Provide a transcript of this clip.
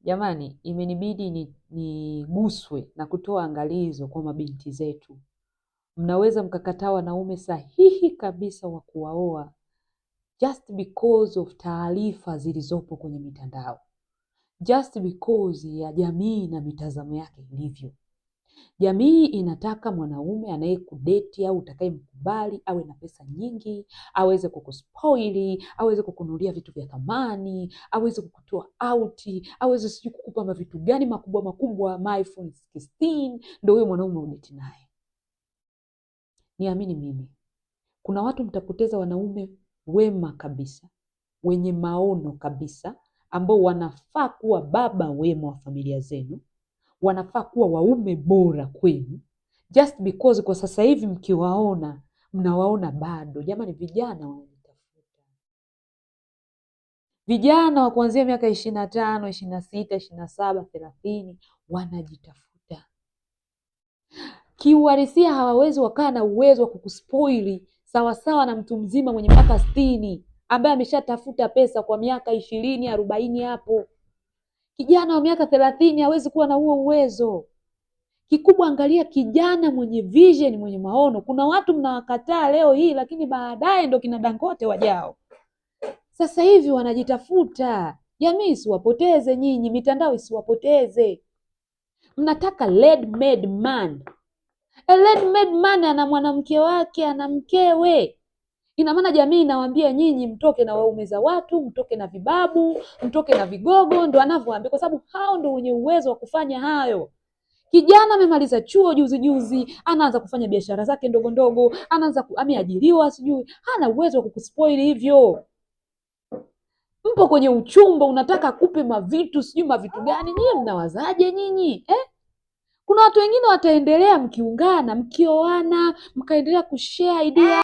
Jamani, imenibidi niguswe na kutoa angalizo kwa mabinti zetu. Mnaweza mkakataa wanaume sahihi kabisa wa kuwaoa just because of taarifa zilizopo kwenye mitandao, just because ya jamii na mitazamo yake ilivyo. Jamii inataka mwanaume anayekudeti au utakayemkubali awe na pesa nyingi, aweze kukuspoili, aweze kukununulia vitu vya thamani, aweze kukutoa auti, aweze sijui kukupa mavitu gani makubwa makubwa, my iPhone 16, ndio huyo mwanaume udeti naye. Niamini mimi, kuna watu mtapoteza wanaume wema kabisa, wenye maono kabisa, ambao wanafaa kuwa baba wema wa familia zenu, wanafaa kuwa waume bora kwenu, just because kwa sasa hivi mkiwaona mnawaona bado. Jamani, vijana wanajitafuta, vijana wa kuanzia miaka 25, 26, 27, 30 wanajitafuta. Kiuhalisia hawawezi wakaa na uwezo wa kukuspoili sawasawa na mtu mzima mwenye miaka 60 ambaye ameshatafuta pesa kwa miaka 20, 40 hapo. Kijana wa miaka 30 hawezi kuwa na huo uwezo. Kikubwa, angalia kijana mwenye vision, mwenye maono. Kuna watu mnawakataa leo hii, lakini baadaye ndo kina Dangote wajao. Sasa hivi wanajitafuta. Jamii isiwapoteze nyinyi, mitandao isiwapoteze. Mnataka led-made man. A led-made man ana mwanamke wake, ana mkewe. Ina maana jamii inawaambia nyinyi mtoke na waume za watu, mtoke na vibabu, mtoke na vigogo, ndo anavyoambia, kwa sababu hao ndo wenye uwezo wa kufanya hayo. Kijana amemaliza chuo juzi, anaanza kufanya biashara zake ndogo ndogo, ameajiriwa, sijui hana uwezo wa kukuspoili hivyo. Mpo kwenye uchumba, unataka kupe mavitu, sijui mavitu gani. Nyinyi mnawazaje nyinyi? Kuna watu wengine wataendelea mkiungana, mkioana, mkaendelea kushare idea.